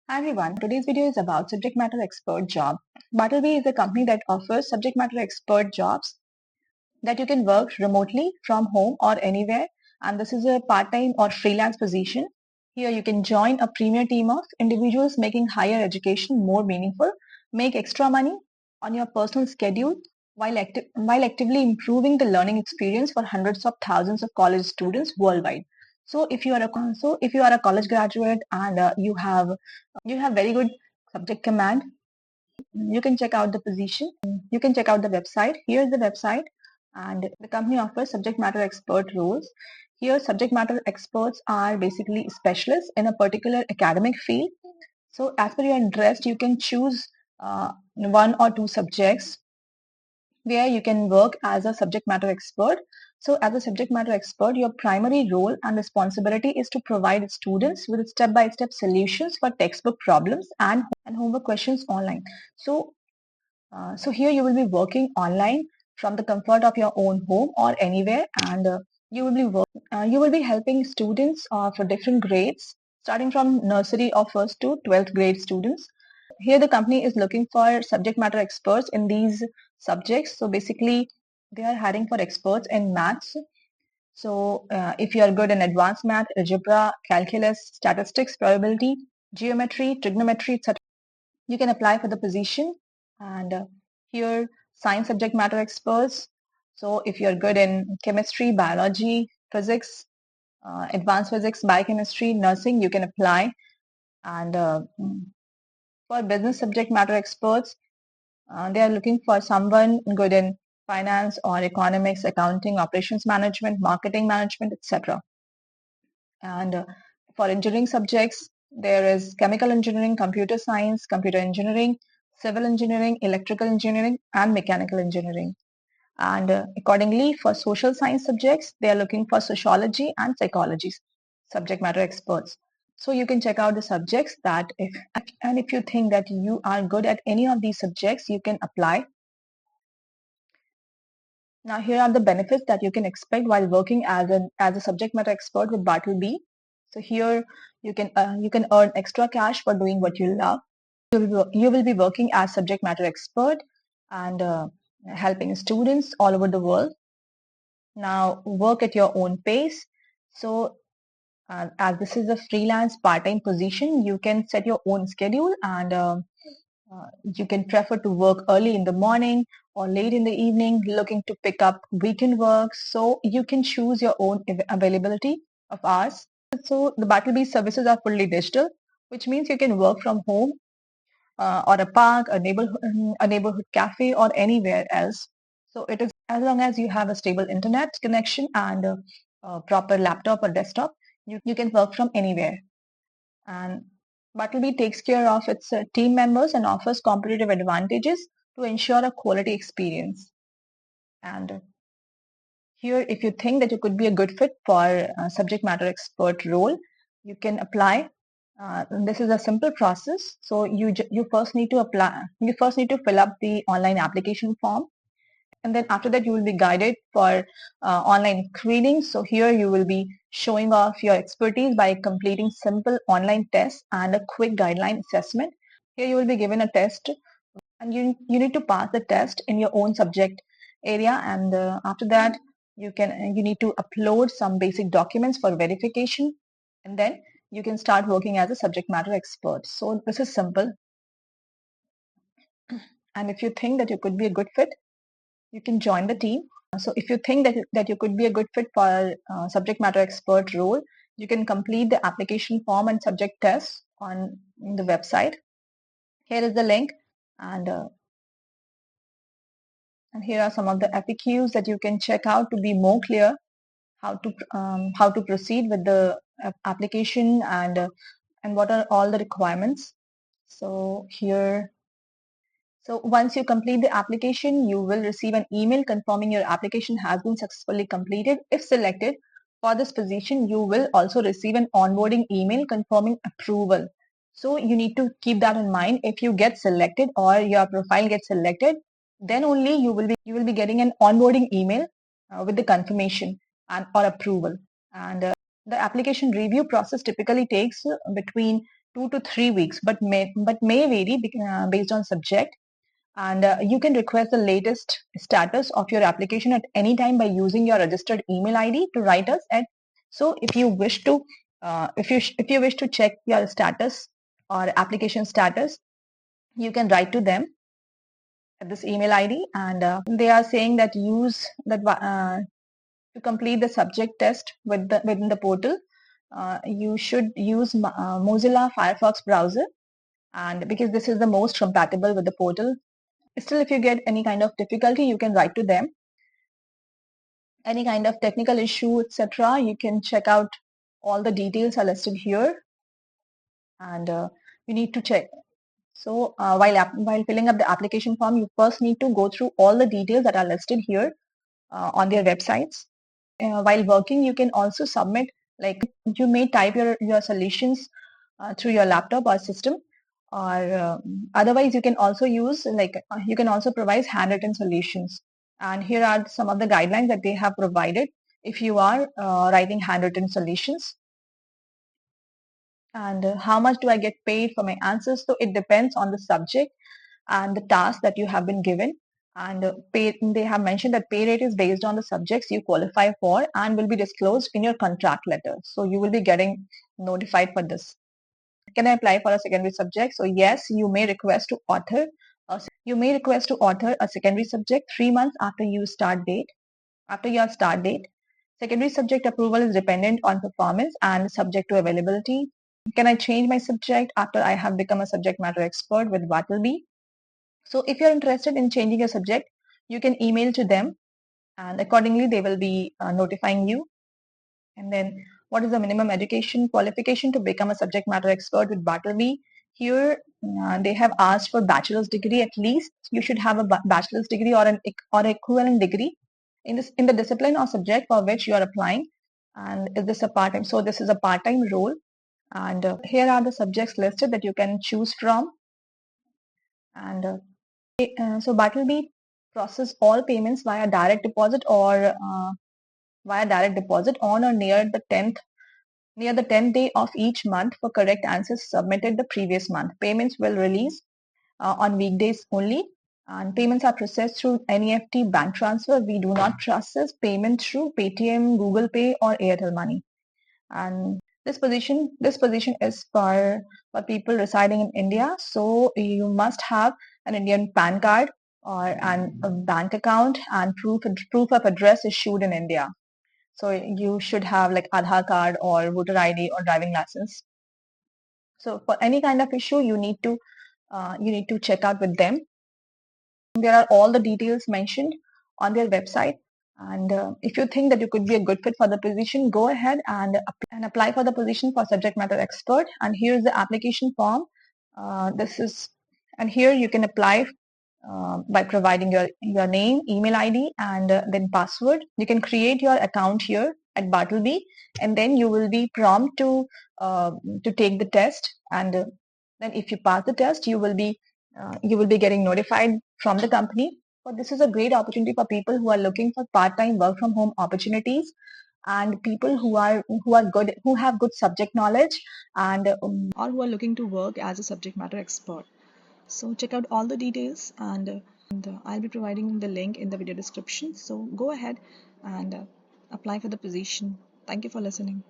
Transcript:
Hi everyone, today's video is about subject matter expert job. BARTLEBY is a company that offers subject matter expert jobs that you can work remotely from home or anywhere, and this is a part-time or freelance position. Here you can join a premier team of individuals making higher education more meaningful, make extra money on your personal schedule while actively improving the learning experience for hundreds of thousands of college students worldwide. So if you are a college graduate and you have very good subject command, you can check out the position. You can check out the website. Here's the website, and the company offers subject matter expert roles. Here, subject matter experts are basically specialists in a particular academic field. So, as per your interest, you can choose one or two subjects where you can work as a subject matter expert. So as a subject matter expert, your primary role and responsibility is to provide students with step-by-step solutions for textbook problems and homework questions online. So here you will be working online from the comfort of your own home or anywhere, and you will be helping students for different grades, starting from nursery or first to 12th grade students. Here the company is looking for subject matter experts in these subjects. So basically, they are hiring for experts in maths. So if you are good in advanced math, algebra, calculus, statistics, probability, geometry, trigonometry, etc., you can apply for the position. And here, science subject matter experts. So if you're good in chemistry, biology, physics, advanced physics, biochemistry, nursing, you can apply. And for business subject matter experts, they are looking for someone good in finance or economics, accounting, operations management, marketing management, etc. And for engineering subjects, there is chemical engineering, computer science, computer engineering, civil engineering, electrical engineering, and mechanical engineering. And accordingly, for social science subjects, they are looking for sociology and psychology subject matter experts. So you can check out the subjects that if you think that you are good at any of these subjects, you can apply. Now here are the benefits that you can expect while working as a subject matter expert with BARTLEBY. So here you can earn extra cash for doing what you love. You will be working as subject matter expert and helping students all over the world. Now work at your own pace. So as this is a freelance part-time position, you can set your own schedule, and you can prefer to work early in the morning or late in the evening, looking to pick up weekend work. So you can choose your own availability of hours. So the BARTLEBY services are fully digital, which means you can work from home or a park, a neighborhood cafe, or anywhere else. So it is as long as you have a stable internet connection and a proper laptop or desktop, you can work from anywhere. And BARTLEBY takes care of its team members and offers competitive advantages to ensure a quality experience. And here, if you think that you could be a good fit for a subject matter expert role, you can apply. This is a simple process. So you first need to apply. You first need to fill up the online application form, and then after that you will be guided for online screening. So here you will be showing off your expertise by completing simple online tests and a quick guideline assessment. Here you will be given a test, and you need to pass the test in your own subject area, and after that you need to upload some basic documents for verification, and then you can start working as a subject matter expert. So this is simple, and if you think that you could be a good fit, you can join the team. So if you think that you could be a good fit for subject matter expert role, you can complete the application form and subject tests on the website. Here is the link, and here are some of the FAQs that you can check out to be more clear how to proceed with the application, and what are all the requirements. So here, so once you complete the application, you will receive an email confirming your application has been successfully completed. If selected for this position, you will also receive an onboarding email confirming approval. So you need to keep that in mind. If you get selected or your profile gets selected, then only you will be getting an onboarding email with the confirmation and or approval. And the application review process typically takes between 2 to 3 weeks, but may vary based on subject. And you can request the latest status of your application at any time by using your registered email ID to write us at. So if you wish to if you wish to check your status or application status, you can write to them at this email ID, and they are saying that use that to complete the subject test within the portal. You should use Mozilla Firefox browser, and because this is the most compatible with the portal. Still, if you get any kind of difficulty, you can write to them. Any kind of technical issue, etc., you can check out. All the details are listed here, and you need to check. So while filling up the application form, you first need to go through all the details that are listed here on their websites. While working, you can also submit, like you may type your solutions through your laptop or system, or otherwise you can also use you can also provide handwritten solutions. And here are some of the guidelines that they have provided if you are writing handwritten solutions. And how much do I get paid for my answers? So it depends on the subject and the task that you have been given. And they have mentioned that pay rate is based on the subjects you qualify for and will be disclosed in your contract letter. So you will be getting notified for this. Can I apply for a secondary subject? So yes, you may request to author a secondary subject 3 months after your start date. Secondary subject approval is dependent on performance and subject to availability. Can I change my subject after I have become a subject matter expert with BARTLEBY? So if you're interested in changing your subject, you can email to them, and accordingly they will be notifying you. And then what is the minimum education qualification to become a subject matter expert with BARTLEBY? Here they have asked for bachelor's degree. At least you should have a bachelor's degree or an equivalent degree in the discipline or subject for which you are applying. And is this a part-time? So this is a part-time role. And here are the subjects listed that you can choose from. And so BARTLEBY process all payments via direct deposit on or near the 10th day of each month for correct answers submitted the previous month. Payments will release on weekdays only, and payments are processed through NEFT bank transfer. We do not process payment through Paytm, Google Pay, or Airtel Money. And this position is for people residing in India. So you must have an Indian PAN card or a bank account and proof of address issued in India. So you should have like Aadhaar card or voter ID or driving license. So for any kind of issue, you need to check out with them. There are all the details mentioned on their website. And if you think that you could be a good fit for the position, go ahead and apply for the position for subject matter expert. And here's the application form. And here you can apply by providing your name, email ID, and then password. You can create your account here at BARTLEBY, and then you will be prompt to take the test. And then if you pass the test, you will be getting notified from the company. But this is a great opportunity for people who are looking for part-time work from home opportunities, and people who have good subject knowledge, and or who are looking to work as a subject matter expert. So check out all the details, and I'll be providing the link in the video description. So go ahead and apply for the position. Thank you for listening.